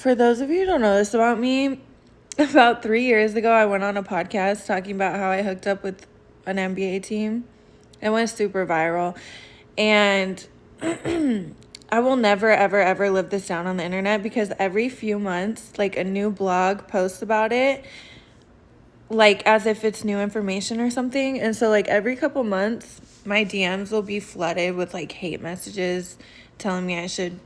For those of you who don't know this about me, about 3 years ago, I went on a podcast talking about how I hooked up with an NBA team. It went super viral. And I will never, ever, ever live this down on the internet because every few months, like a new blog posts about it, like as if it's new information or something. And so, like, every couple months, my DMs will be flooded with like hate messages telling me I should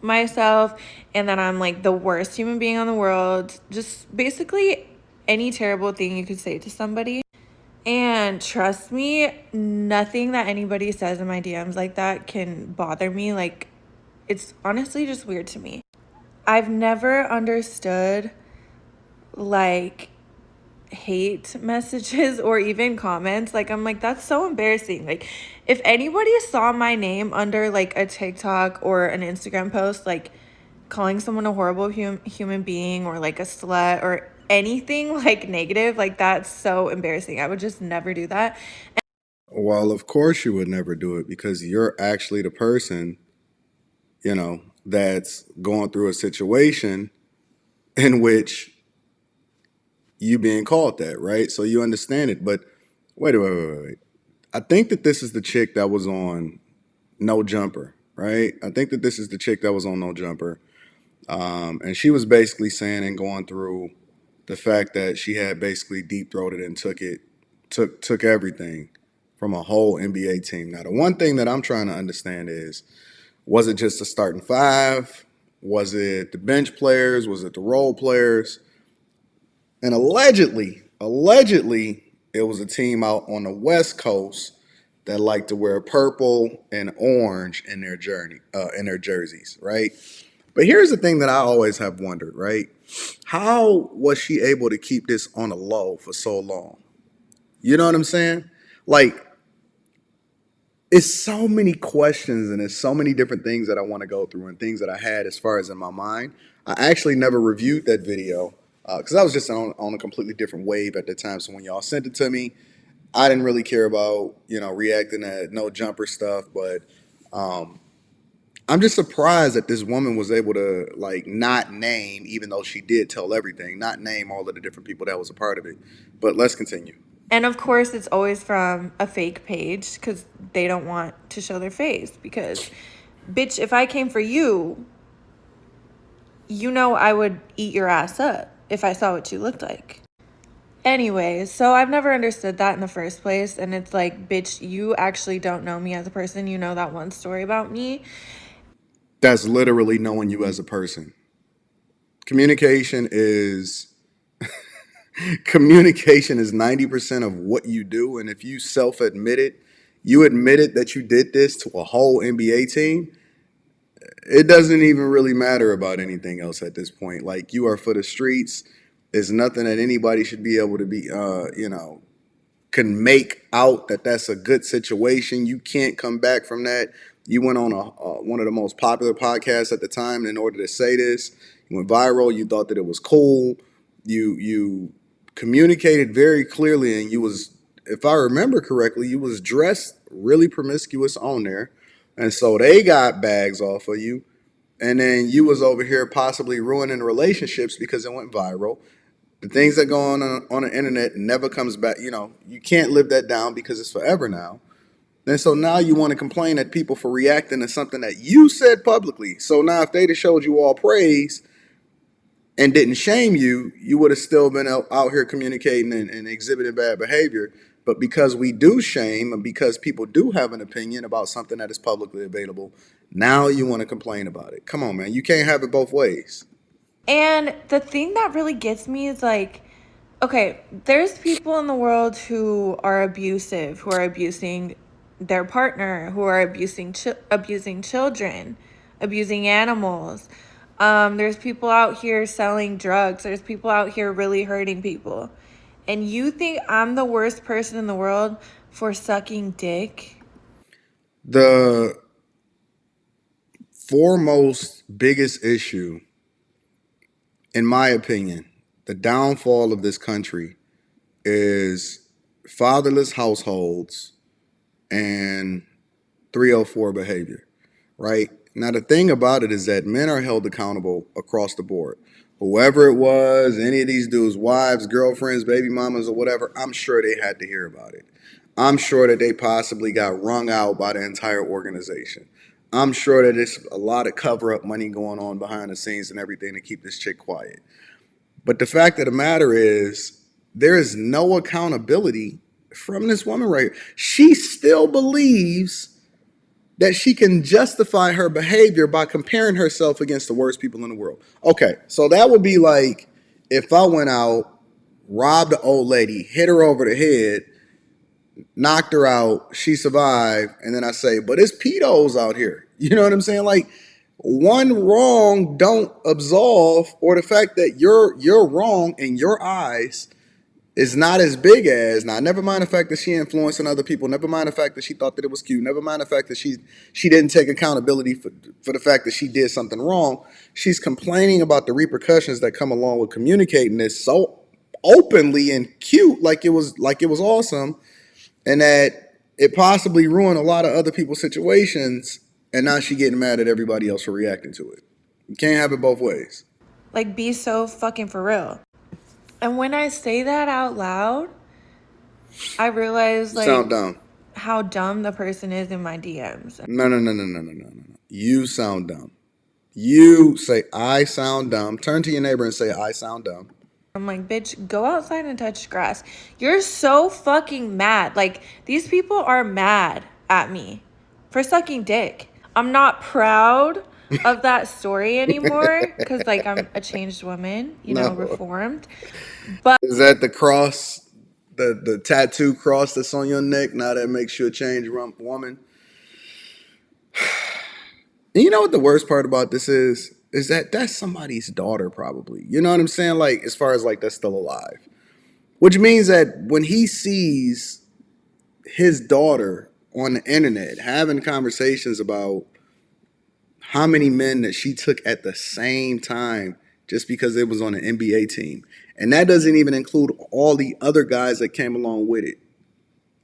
myself and that I'm like the worst human being on the world. Just basically any terrible thing you could say to somebody. And trust me, nothing that anybody says in my DMs like that can bother me. Like, it's honestly just weird to me. I've never understood like hate messages or even comments. Like, I'm like, that's so embarrassing. Like, if anybody saw my name under like a TikTok or an Instagram post, like calling someone a horrible human being or like a slut or anything like negative, like that's so embarrassing. I would just never do that. Well, of course you would never do it because you're actually the person, that's going through a situation in which you being called that, right? So you understand it. But wait. I think that this is the chick that was on No Jumper, right? I think that this is the chick that was on No Jumper. And she was basically saying and going through the fact that she had basically deep throated and took everything from a whole NBA team. Now, the one thing that I'm trying to understand is, was it just the starting five? Was it the bench players? Was it the role players? And allegedly, it was a team out on the West Coast that liked to wear purple and orange in their jerseys, right? But here's the thing that I always have wondered, right? How was she able to keep this on a low for so long? You know what I'm saying? Like, it's so many questions and there's so many different things that I want to go through and things that I had as far as in my mind. I actually never reviewed that video because I was just on a completely different wave at the time. So when y'all sent it to me, I didn't really care about reacting to No Jumper stuff. But I'm just surprised that this woman was able to like not name, even though she did tell everything, not name all of the different people that was a part of it. But let's continue. And of course, it's always from a fake page because they don't want to show their face. Because, bitch, if I came for you, you know I would eat your ass up if I saw what you looked like. Anyways, so I've never understood that in the first place. And it's like, bitch, you actually don't know me as a person. You know that one story about me. That's literally knowing you as a person. Communication is communication is 90% of what you do. And if you you admitted that you did this to a whole NBA team, it doesn't even really matter about anything else at this point. Like, you are for the streets. There's nothing that anybody should be able to be, can make out that that's a good situation. You can't come back from that. You went on one of the most popular podcasts at the time in order to say this. You went viral. You thought that it was cool. You communicated very clearly, and you was, if I remember correctly, you was dressed really promiscuous on there, and so they got bags off of you, and then you was over here possibly ruining relationships because it went viral. The things that go on the internet never comes back. You can't live that down because it's forever now. And so now you want to complain at people for reacting to something that you said publicly. So now if they'd have showed you all praise and didn't shame you, you would have still been out here communicating and exhibiting bad behavior. But because we do shame and because people do have an opinion about something that is publicly available, now you want to complain about it. Come on, man. You can't have it both ways. And the thing that really gets me is like, okay, there's people in the world who are abusive, who are abusing their partner, who are abusing children, abusing animals. There's people out here selling drugs. There's people out here really hurting people. And you think I'm the worst person in the world for sucking dick? The foremost biggest issue, in my opinion, the downfall of this country is fatherless households and 304 behavior, right? Now, the thing about it is that men are held accountable across the board. Whoever it was, any of these dudes, wives, girlfriends, baby mamas, or whatever, I'm sure they had to hear about it. I'm sure that they possibly got wrung out by the entire organization. I'm sure that there's a lot of cover up money going on behind the scenes and everything to keep this chick quiet. But the fact of the matter is, there is no accountability from this woman right here. She still believes that she can justify her behavior by comparing herself against the worst people in the world. Okay, so that would be like if I went out, robbed an old lady, hit her over the head, knocked her out, she survived, and then I say, but it's pedos out here. You know what I'm saying? Like, one wrong don't absolve, or the fact that you're wrong in your eyes is not as big as, now never mind the fact that she influencing other people, never mind the fact that she thought that it was cute, never mind the fact that she didn't take accountability for the fact that she did something wrong. She's complaining about the repercussions that come along with communicating this so openly and cute, like it was awesome, and that it possibly ruined a lot of other people's situations, and now she getting mad at everybody else for reacting to it. You can't have it both ways. Like, be so fucking for real. And when I say that out loud, I realize, You sound like, dumb. how dumb the person is in my DMs. No, no, no, no, no, no, no, no. You sound dumb. You say, I sound dumb. Turn to your neighbor and say, I sound dumb. I'm like, bitch, go outside and touch grass. You're so fucking mad. Like, these people are mad at me for sucking dick. I'm not proud of that story anymore because, like, I'm a changed woman, No. reformed. But Is that the cross, the tattoo cross that's on your neck? Now that makes you a changed woman? And you know what the worst part about this is? Is that that's somebody's daughter, probably. You know what I'm saying? Like, as far as like that's still alive. Which means that when he sees his daughter on the internet having conversations about how many men that she took at the same time just because it was on an NBA team. And that doesn't even include all the other guys that came along with it.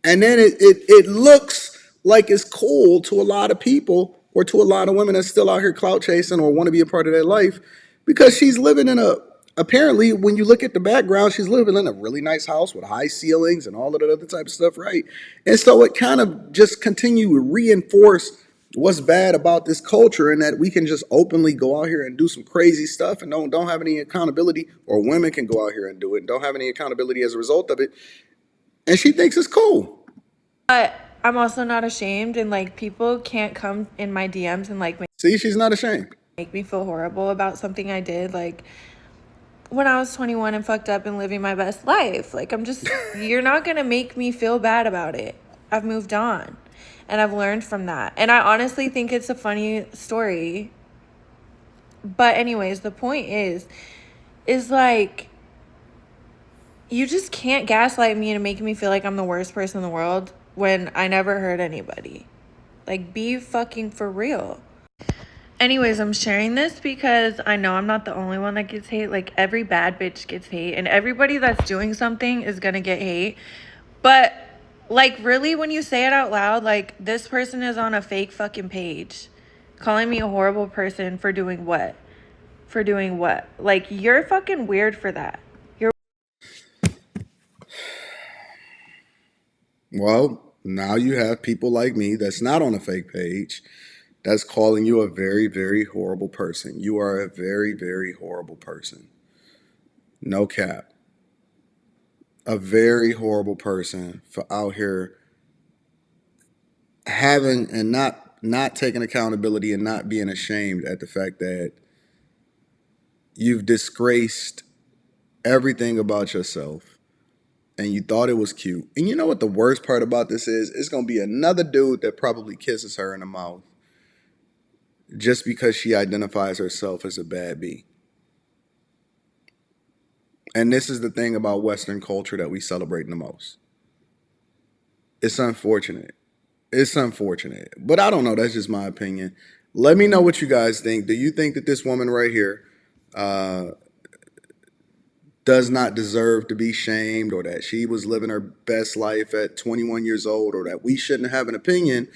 And then it looks like it's cool to a lot of people or to a lot of women that's still out here clout chasing or want to be a part of their life because she's living in apparently, when you look at the background, she's living in a really nice house with high ceilings and all of that other type of stuff, right? And so it kind of just continue to reinforce what's bad about this culture and that we can just openly go out here and do some crazy stuff and don't have any accountability, or women can go out here and do it and don't have any accountability as a result of it. And she thinks it's cool. I'm also not ashamed. And, like, people can't come in my DMs and, like, See, she's not ashamed. make me feel horrible about something I did. Like, when I was 21 and fucked up and living my best life. Like, you're not going to make me feel bad about it. I've moved on and I've learned from that. And I honestly think it's a funny story. But anyways, the point is like, you just can't gaslight me and make me feel like I'm the worst person in the world when I never hurt anybody. Like, be fucking for real. Anyways, I'm sharing this because I know I'm not the only one that gets hate. Like, every bad bitch gets hate, and everybody that's doing something is gonna get hate. But, like, really, when you say it out loud, like, this person is on a fake fucking page calling me a horrible person for doing what? For doing what? Like, you're fucking weird for that. Well, now you have people like me that's not on a fake page that's calling you a very, very horrible person. You are a very, very horrible person. No cap. A very horrible person for out here having and not taking accountability and not being ashamed at the fact that you've disgraced everything about yourself and you thought it was cute. And you know what the worst part about this is? It's going to be another dude that probably kisses her in the mouth just because she identifies herself as a bad bee. And this is the thing about Western culture that we celebrate the most. It's unfortunate. It's unfortunate. But I don't know. That's just my opinion. Let me know what you guys think. Do you think that this woman right here uh, does not deserve to be shamed, or that she was living her best life at 21 years old, or that we shouldn't have an opinion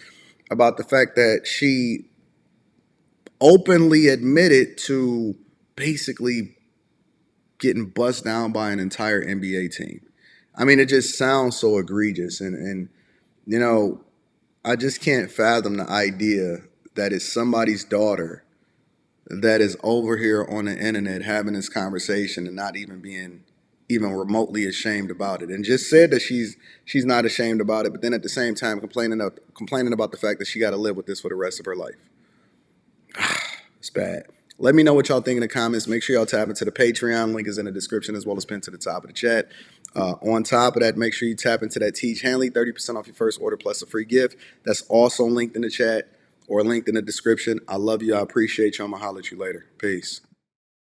about the fact that she openly admitted to basically getting bust down by an entire NBA team. I mean, it just sounds so egregious. And you know, I just can't fathom the idea that it's somebody's daughter that is over here on the internet having this conversation and not even being even remotely ashamed about it, and just said that she's not ashamed about it, but then at the same time complaining about the fact that she got to live with this for the rest of her life. It's bad. Let me know what y'all think in the comments. Make sure y'all tap into the Patreon. Link is in the description as well as pinned to the top of the chat. On top of that, make sure you tap into that Teach Hanley, 30% off your first order plus a free gift. That's also linked in the chat or linked in the description. I love you. I appreciate you. I'm going to holler at you later. Peace.